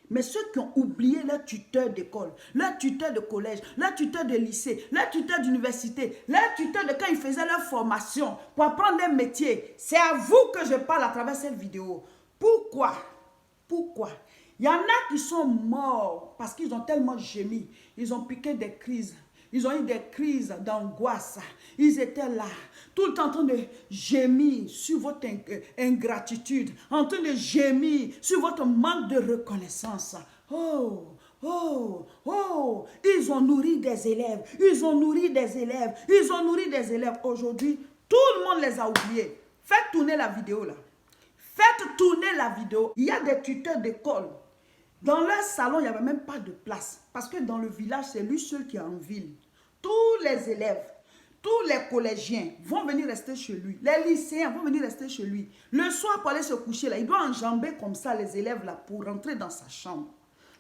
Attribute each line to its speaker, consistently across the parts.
Speaker 1: Mais ceux qui ont oublié leur tuteur d'école, leur tuteur de collège, leur tuteur de lycée, leur tuteur d'université, leur tuteur de quand ils faisaient leur formation pour apprendre un métier, c'est à vous que je parle à travers cette vidéo. Pourquoi? Pourquoi? Il y en a qui sont morts parce qu'ils ont tellement gémi. Ils ont piqué des crises. Ils ont eu des crises d'angoisse. Ils étaient là, tout le temps en train de gémir sur votre ingratitude, en train de gémir sur votre manque de reconnaissance. Oh, oh, oh, ils ont nourri des élèves, ils ont nourri des élèves, ils ont nourri des élèves. Aujourd'hui, tout le monde les a oubliés. Faites tourner la vidéo là. Faites tourner la vidéo. Il y a des tuteurs d'école. Dans leur salon, il n'y avait même pas de place. Parce que dans le village, c'est lui seul qui est en ville. Tous les élèves, tous les collégiens vont venir rester chez lui. Les lycéens vont venir rester chez lui. Le soir, pour aller se coucher, là, il doit enjamber comme ça les élèves là pour rentrer dans sa chambre.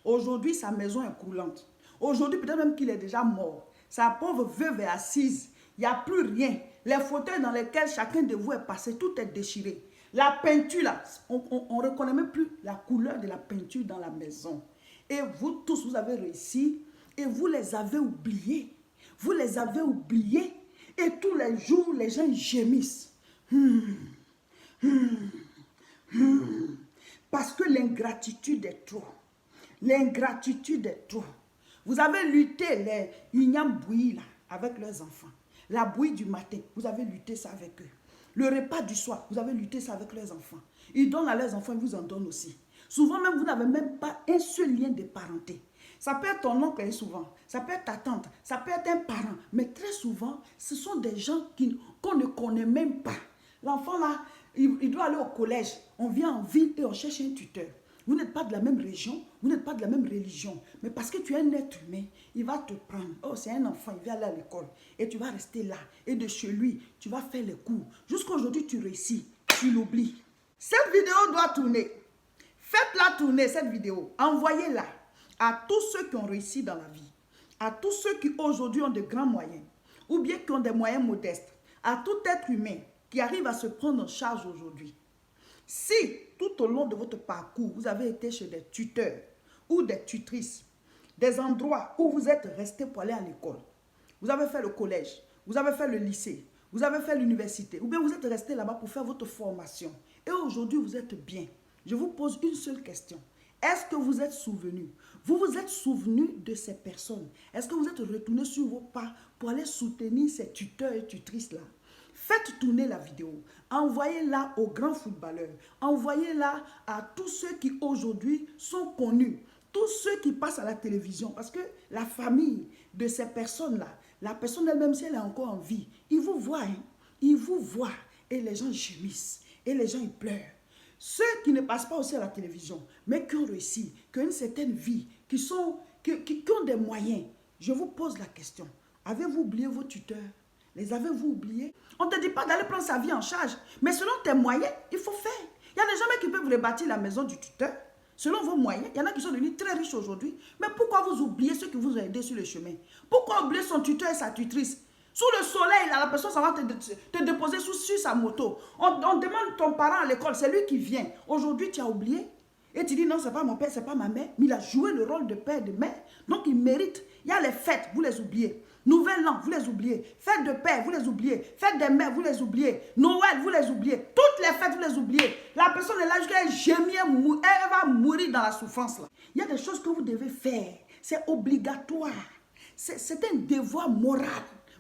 Speaker 1: Aujourd'hui, sa maison est coulante. Aujourd'hui, peut-être même qu'il est déjà mort. Sa pauvre veuve est assise. Il n'y a plus rien. Les fauteuils dans lesquels chacun de vous est passé, tout est déchiré. La peinture, là, on ne reconnaît même plus la couleur de la peinture dans la maison. Et vous tous, vous avez réussi et vous les avez oubliés. Vous les avez oubliés et tous les jours, les gens gémissent. Parce que l'ingratitude est trop. L'ingratitude est trop. Vous avez lutté les ignames bouillis là, avec leurs enfants. La bouillie du matin, vous avez lutté ça avec eux. Le repas du soir, vous avez lutté ça avec leurs enfants. Ils donnent à leurs enfants, ils vous en donnent aussi. Souvent même, vous n'avez même pas un seul lien de parenté. Ça peut être ton oncle souvent, ça peut être ta tante, ça peut être un parent. Mais très souvent, ce sont des gens qu'on ne connaît même pas. L'enfant là, il doit aller au collège. On vient en ville et on cherche un tuteur. Vous n'êtes pas de la même région, vous n'êtes pas de la même religion. Mais parce que tu es un être humain, il va te prendre. Oh, c'est un enfant, il vient aller à l'école. Et tu vas rester là. Et de chez lui, tu vas faire les cours. Jusqu'à aujourd'hui, tu réussis. Tu l'oublies. Cette vidéo doit tourner. Faites-la tourner, cette vidéo. Envoyez-la à tous ceux qui ont réussi dans la vie. À tous ceux qui aujourd'hui ont de grands moyens. Ou bien qui ont des moyens modestes. À tout être humain qui arrive à se prendre en charge aujourd'hui. Si tout au long de votre parcours, vous avez été chez des tuteurs ou des tutrices, des endroits où vous êtes resté pour aller à l'école, vous avez fait le collège, vous avez fait le lycée, vous avez fait l'université, ou bien vous êtes resté là-bas pour faire votre formation, et aujourd'hui vous êtes bien, je vous pose une seule question. Est-ce que vous êtes souvenu? Vous vous êtes souvenu de ces personnes? Est-ce que vous êtes retourné sur vos pas pour aller soutenir ces tuteurs et tutrices-là? Faites tourner la vidéo, envoyez-la aux grands footballeurs, envoyez-la à tous ceux qui aujourd'hui sont connus, tous ceux qui passent à la télévision, parce que la famille de ces personnes-là, la personne elle-même, si elle est encore en vie, ils vous voient, hein? Ils vous voient et les gens gémissent et les gens ils pleurent. Ceux qui ne passent pas aussi à la télévision, mais qui ont réussi, qui ont une certaine vie, qui ont des moyens, je vous pose la question, avez-vous oublié vos tuteurs? Les avez-vous oubliés? On ne te dit pas d'aller prendre sa vie en charge. Mais selon tes moyens, il faut faire. Il y a des gens qui peuvent rebâtir la maison du tuteur. Selon vos moyens, il y en a qui sont devenus très riches aujourd'hui. Mais pourquoi vous oubliez ceux qui vous ont aidé sur le chemin? Pourquoi oublier son tuteur et sa tutrice? Sous le soleil, là, la personne ça va te déposer sur sa moto. On demande ton parent à l'école, c'est lui qui vient. Aujourd'hui, tu as oublié. Et tu dis non, ce n'est pas mon père, ce n'est pas ma mère. Mais il a joué le rôle de père et de mère. Donc il mérite. Il y a les fêtes, vous les oubliez. Nouvel an, vous les oubliez. Fête de père, vous les oubliez. Fête des mères, vous les oubliez. Noël, vous les oubliez. Toutes les fêtes, vous les oubliez. La personne est là jusqu'à gémir, elle va mourir dans la souffrance. Là. Il y a des choses que vous devez faire. C'est obligatoire. C'est un devoir moral.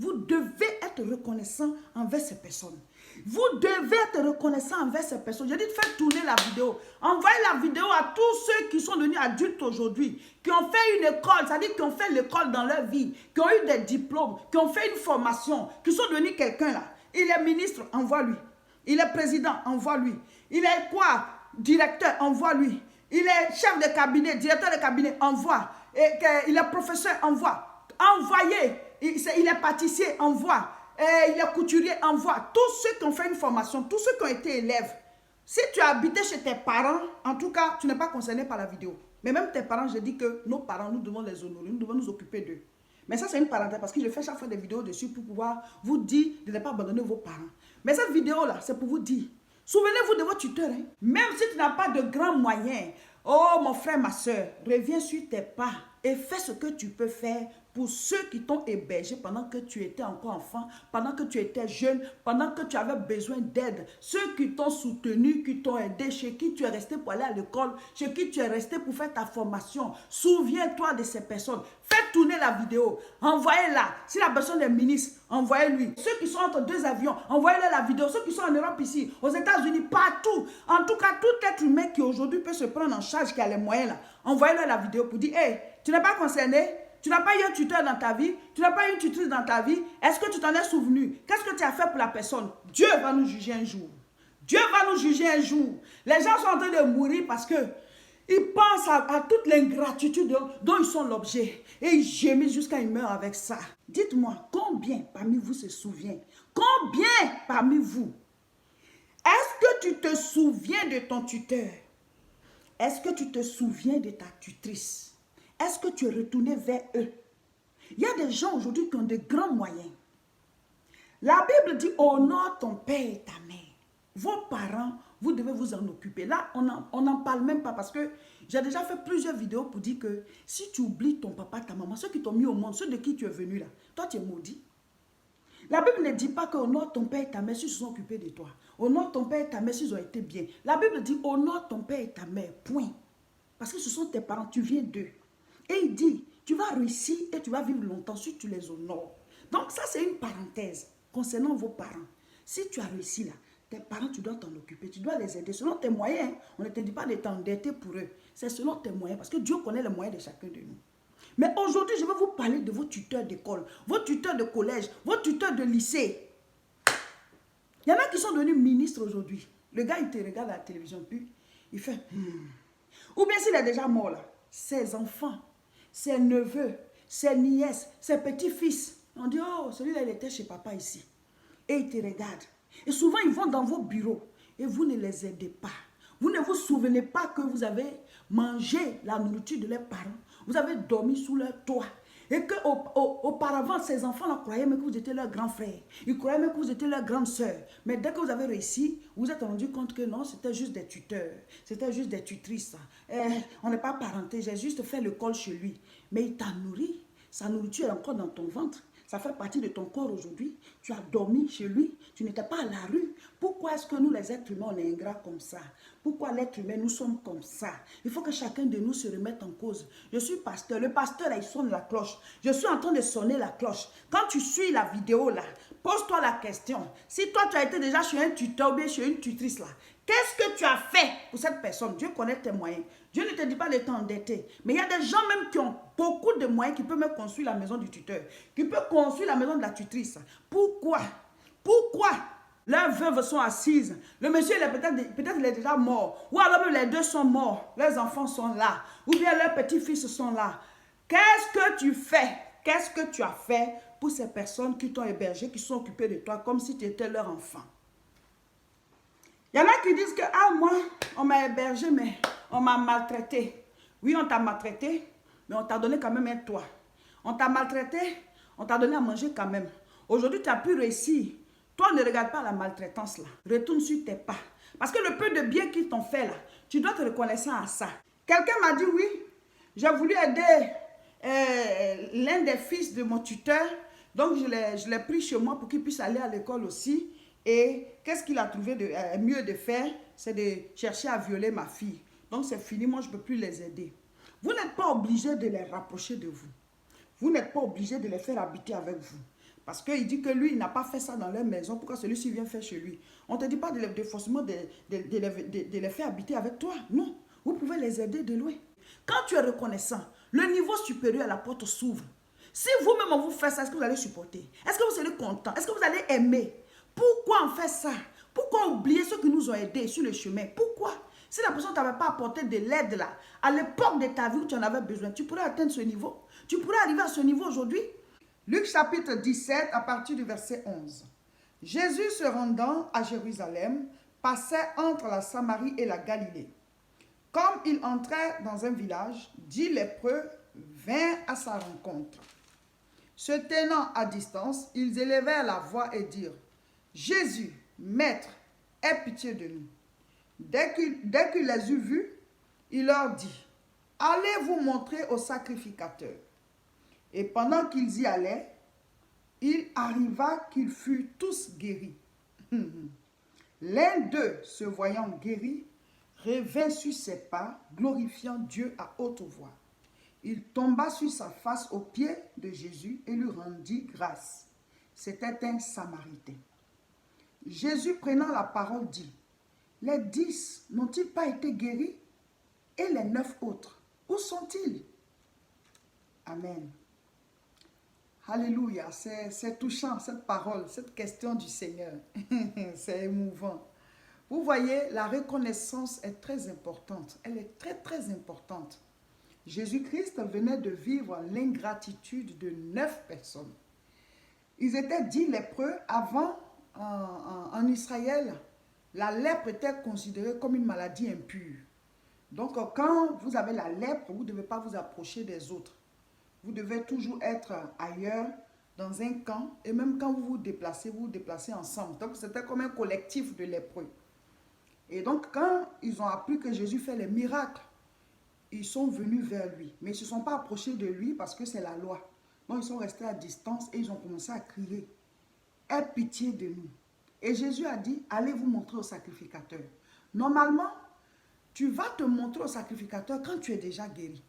Speaker 1: Vous devez être reconnaissant envers ces personnes. Vous devez être reconnaissant envers ces personnes. Je dis de faire tourner la vidéo. Envoyez la vidéo à tous ceux qui sont devenus adultes aujourd'hui, qui ont fait une école, c'est-à-dire qui ont fait l'école dans leur vie, qui ont eu des diplômes, qui ont fait une formation, qui sont devenus quelqu'un là. Il est ministre, envoie-lui. Il est président, envoie-lui. Il est quoi? Directeur, envoie-lui. Il est chef de cabinet, directeur de cabinet, envoie. Il est professeur, envoie. Envoyez. Il est pâtissier, envoie. Il est couturier, envoie. Tous ceux qui ont fait une formation, tous ceux qui ont été élèves. Si tu as habité chez tes parents, en tout cas, tu n'es pas concerné par la vidéo. Mais même tes parents, je dis que nos parents, nous devons les honorer, nous devons nous occuper d'eux. Mais ça, c'est une parenthèse parce que je fais chaque fois des vidéos dessus pour pouvoir vous dire de ne pas abandonner vos parents. Mais cette vidéo-là, c'est pour vous dire, souvenez-vous de vos tuteurs. Hein? Même si tu n'as pas de grands moyens, Oh, mon frère, ma soeur, reviens sur tes pas et fais ce que tu peux faire pour ceux qui t'ont hébergé pendant que tu étais encore enfant, pendant que tu étais jeune, pendant que tu avais besoin d'aide. Ceux qui t'ont soutenu, qui t'ont aidé, chez qui tu es resté pour aller à l'école, chez qui tu es resté pour faire ta formation. Souviens-toi de ces personnes. Faites tourner la vidéo. Envoyez-la. Si la personne est ministre, envoyez-lui. Ceux qui sont entre deux avions, envoyez-leur la vidéo. Ceux qui sont en Europe ici, aux États-Unis, partout. En tout cas, tout être humain qui aujourd'hui peut se prendre en charge, qui a les moyens là, envoyez-leur la vidéo pour dire, hey, tu n'es pas concerné? Tu n'as pas eu un tuteur dans ta vie, tu n'as pas eu une tutrice dans ta vie. Est-ce que tu t'en es souvenu? Qu'est-ce que tu as fait pour la personne? Dieu va nous juger un jour. Dieu va nous juger un jour. Les gens sont en train de mourir parce que ils pensent à toute l'ingratitude dont ils sont l'objet. Et ils gémissent jusqu'à ils meurent avec ça. Dites-moi, combien parmi vous se souvient? Combien parmi vous? Est-ce que tu te souviens de ton tuteur? Est-ce que tu te souviens de ta tutrice? Est-ce que tu es retourné vers eux? Il y a des gens aujourd'hui qui ont de grands moyens. La Bible dit, honore ton père et ta mère. Vos parents, vous devez vous en occuper. Là, on n'en parle même pas parce que j'ai déjà fait plusieurs vidéos pour dire que si tu oublies ton papa, ta maman, ceux qui t'ont mis au monde, ceux de qui tu es venu là, toi tu es maudit. La Bible ne dit pas que honore ton père et ta mère s'ils se sont occupés de toi. Honore ton père et ta mère s'ils ont été bien. La Bible dit honore ton père et ta mère, point. Parce que ce sont tes parents, tu viens d'eux. Et il dit, tu vas réussir et tu vas vivre longtemps si tu les honores. Donc ça, c'est une parenthèse concernant vos parents. Si tu as réussi là, tes parents, tu dois t'en occuper, tu dois les aider selon tes moyens. On ne te dit pas de t'endetter pour eux. C'est selon tes moyens parce que Dieu connaît les moyens de chacun de nous. Mais aujourd'hui, je vais vous parler de vos tuteurs d'école, vos tuteurs de collège, vos tuteurs de lycée. Il y en a qui sont devenus ministres aujourd'hui. Le gars, il te regarde à la télévision, puis il fait... Ou bien s'il est déjà mort là, ses enfants, ses neveux, ses nièces, ses petits-fils. On dit, oh, celui-là, il était chez papa ici. Et ils te regardent. Et souvent, ils vont dans vos bureaux et vous ne les aidez pas. Vous ne vous souvenez pas que vous avez mangé la nourriture de leurs parents. Vous avez dormi sous leur toit. Et qu'auparavant, ces enfants-là croyaient même que vous étiez leur grand frère. Ils croyaient même que vous étiez leur grande soeur. Mais dès que vous avez réussi, vous vous êtes rendu compte que non, c'était juste des tuteurs. C'était juste des tutrices. On n'est pas parenté, j'ai juste fait l'école chez lui. Mais il t'a nourri. Sa nourriture est encore dans ton ventre. Ça fait partie de ton corps aujourd'hui. Tu as dormi chez lui. Tu n'étais pas à la rue. Pourquoi est-ce que nous, les êtres humains, on est ingrats comme ça? Pourquoi l'être humain, nous sommes comme ça? Il faut que chacun de nous se remette en cause. Je suis pasteur. Le pasteur, là, il sonne la cloche. Je suis en train de sonner la cloche. Quand tu suis la vidéo, là, pose-toi la question. Si toi, tu as été déjà chez un tuteur ou bien chez une tutrice, là, qu'est-ce que tu as fait pour cette personne? Dieu connaît tes moyens. Dieu ne te dit pas de t'endetter. Mais il y a des gens même qui ont beaucoup de moyens, qui peuvent même construire la maison du tuteur, qui peuvent construire la maison de la tutrice. Pourquoi? Pourquoi leurs veuves sont assises? Le monsieur, peut-être il est déjà mort. Ou alors les deux sont morts. Leurs enfants sont là. Ou bien leurs petits-fils sont là. Qu'est-ce que tu fais? Qu'est-ce que tu as fait pour ces personnes qui t'ont hébergé, qui sont occupées de toi comme si tu étais leur enfant? Il y en a qui disent que, ah, moi, on m'a hébergé, mais on m'a maltraité. Oui, on t'a maltraité, mais on t'a donné quand même un toit. On t'a maltraité, on t'a donné à manger quand même. Aujourd'hui, tu as pu réussir. Toi, ne regarde pas la maltraitance là. Retourne sur tes pas. Parce que le peu de bien qu'ils t'ont fait là, tu dois te reconnaître à ça. Quelqu'un m'a dit, oui, j'ai voulu aider l'un des fils de mon tuteur. Donc, je l'ai pris chez moi pour qu'il puisse aller à l'école aussi. Et qu'est-ce qu'il a trouvé de mieux de faire? C'est de chercher à violer ma fille. Donc c'est fini, moi je ne peux plus les aider. Vous n'êtes pas obligé de les rapprocher de vous. Vous n'êtes pas obligé de les faire habiter avec vous. Parce qu'il dit que lui, il n'a pas fait ça dans leur maison. Pourquoi celui-ci vient faire chez lui? On ne te dit pas forcément de les faire habiter avec toi. Non, vous pouvez les aider de loin. Quand tu es reconnaissant, le niveau supérieur à la porte s'ouvre. Si vous-même on vous fait ça, est-ce que vous allez supporter? Est-ce que vous serez content? Est-ce que vous allez aimer? Pourquoi on fait ça? Pourquoi oublier ceux qui nous ont aidés sur le chemin? Pourquoi? Si la personne ne t'avait pas apporté de l'aide là, à l'époque de ta vie où tu en avais besoin, tu pourrais atteindre ce niveau. Tu pourrais arriver à ce niveau aujourd'hui. Luc chapitre 17 à partir du verset 11. Jésus se rendant à Jérusalem, passait entre la Samarie et la Galilée. Comme il entrait dans un village, 10 lépreux vinrent à sa rencontre. Se tenant à distance, ils élevèrent la voix et dirent: Jésus, Maître, aie pitié de nous. Dès qu'il les eut vus, il leur dit, allez vous montrer au sacrificateur. Et pendant qu'ils y allaient, il arriva qu'ils furent tous guéris. L'un d'eux, se voyant guéri, revint sur ses pas, glorifiant Dieu à haute voix. Il tomba sur sa face aux pieds de Jésus et lui rendit grâce. C'était un Samaritain. Jésus, prenant la parole, dit, les 10 n'ont-ils pas été guéris? Et les 9 autres, où sont-ils? Amen. Alléluia, c'est touchant cette parole, cette question du Seigneur. C'est émouvant. Vous voyez, la reconnaissance est très importante. Elle est très, très importante. Jésus-Christ venait de vivre l'ingratitude de 9 personnes. Ils étaient 10 lépreux. Avant, en Israël, la lèpre était considérée comme une maladie impure. Donc, quand vous avez la lèpre, vous ne devez pas vous approcher des autres. Vous devez toujours être ailleurs, dans un camp. Et même quand vous vous déplacez ensemble. Donc, c'était comme un collectif de lépreux. Et donc, quand ils ont appris que Jésus fait les miracles, ils sont venus vers lui. Mais ils ne se sont pas approchés de lui parce que c'est la loi. Donc, ils sont restés à distance et ils ont commencé à crier, « Aie pitié de nous ». Et Jésus a dit, « Allez vous montrer au sacrificateur ». Normalement, tu vas te montrer au sacrificateur quand tu es déjà guéri.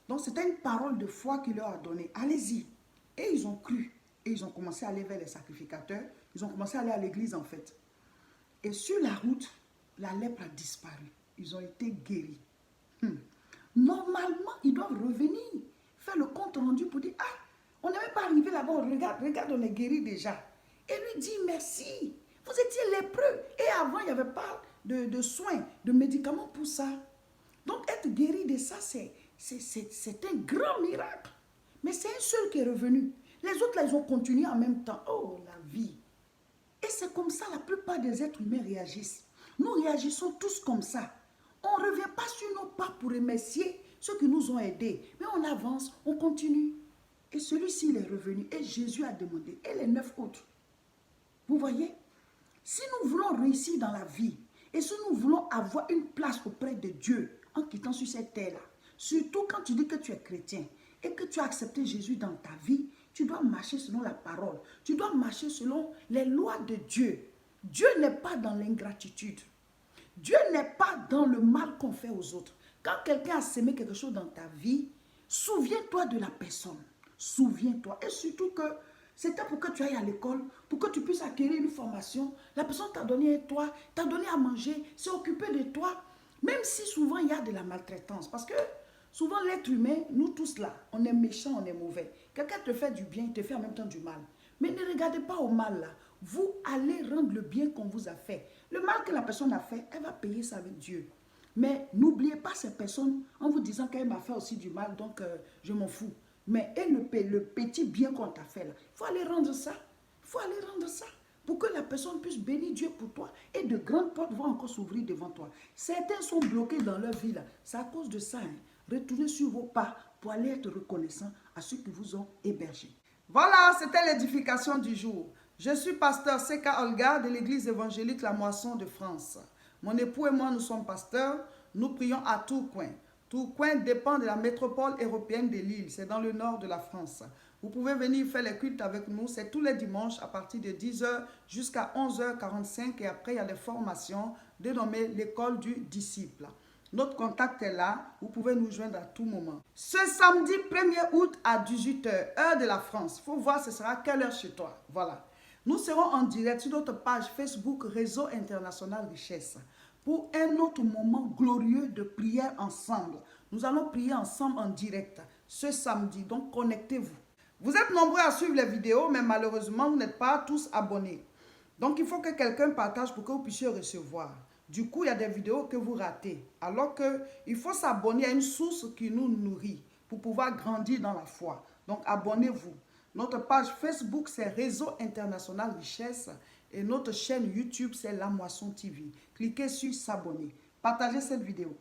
Speaker 1: Donc, c'était une parole de foi qu'il leur a donnée. Allez-y. Et ils ont cru. Et ils ont commencé à aller vers les sacrificateurs. Ils ont commencé à aller à l'église, en fait. Et sur la route, la lèpre a disparu. Ils ont été guéris. Normalement, ils doivent revenir, faire le compte rendu pour dire, « Ah, on n'est même pas arrivé là-bas. Regarde, on est guéri déjà. » Et lui dit, « Merci. Vous étiez lépreux. » Et avant, il n'y avait pas de soins, de médicaments pour ça. Donc, être guéri de ça, c'est un grand miracle. Mais c'est un seul qui est revenu. Les autres, là, ils ont continué en même temps. Oh, la vie. Et c'est comme ça la plupart des êtres humains réagissent. Nous réagissons tous comme ça. On ne revient pas sur nos pas pour remercier ceux qui nous ont aidés. Mais on avance, on continue. Et celui-ci, il est revenu. Et Jésus a demandé. Et les 9 autres. Vous voyez? Si nous voulons réussir dans la vie, et si nous voulons avoir une place auprès de Dieu, en quittant sur cette terre-là, surtout quand tu dis que tu es chrétien, et que tu as accepté Jésus dans ta vie, tu dois marcher selon la parole. Tu dois marcher selon les lois de Dieu. Dieu n'est pas dans l'ingratitude. Dieu n'est pas dans le mal qu'on fait aux autres. Quand quelqu'un a semé quelque chose dans ta vie, souviens-toi de la personne. Souviens-toi. Et surtout que c'était pour que tu ailles à l'école, pour que tu puisses acquérir une formation. La personne t'a donné un toit, t'a donné à manger, s'est occupée de toi. Même si souvent il y a de la maltraitance. Parce que souvent l'être humain, nous tous là, on est méchants, on est mauvais. Quelqu'un te fait du bien, il te fait en même temps du mal. Mais ne regardez pas au mal là. Vous allez rendre le bien qu'on vous a fait. Le mal que la personne a fait, elle va payer ça avec Dieu. Mais n'oubliez pas ces personnes en vous disant qu'elle m'a fait aussi du mal, donc je m'en fous. Mais le petit bien qu'on t'a fait là, il faut aller rendre ça. Il faut aller rendre ça. Pour que la personne puisse bénir Dieu pour toi. Et de grandes portes vont encore s'ouvrir devant toi. Certains sont bloqués dans leur vie là. C'est à cause de ça. Hein. Retournez sur vos pas pour aller être reconnaissant à ceux qui vous ont hébergés. Voilà, c'était l'édification du jour. Je suis pasteur Seka Olga de l'église évangélique La Moisson de France. Mon époux et moi, nous sommes pasteurs. Nous prions à Tourcoing. Tourcoing dépend de la métropole européenne de Lille. C'est dans le nord de la France. Vous pouvez venir faire les cultes avec nous. C'est tous les dimanches à partir de 10h jusqu'à 11h45. Et après, il y a des formations dénommées l'école du disciple. Notre contact est là. Vous pouvez nous joindre à tout moment. Ce samedi 1er août à 18h, heure de la France. Il faut voir ce sera quelle heure chez toi. Voilà. Nous serons en direct sur notre page Facebook Réseau International Richesse pour un autre moment glorieux de prière ensemble. Nous allons prier ensemble en direct ce samedi. Donc, connectez-vous. Vous êtes nombreux à suivre les vidéos, mais malheureusement, vous n'êtes pas tous abonnés. Donc, il faut que quelqu'un partage pour que vous puissiez recevoir. Du coup, il y a des vidéos que vous ratez. Alors qu'il faut s'abonner à une source qui nous nourrit pour pouvoir grandir dans la foi. Donc, abonnez-vous. Notre page Facebook, c'est Réseau International Richesse. Et notre chaîne YouTube, c'est La Moisson TV. Cliquez sur s'abonner. Partagez cette vidéo.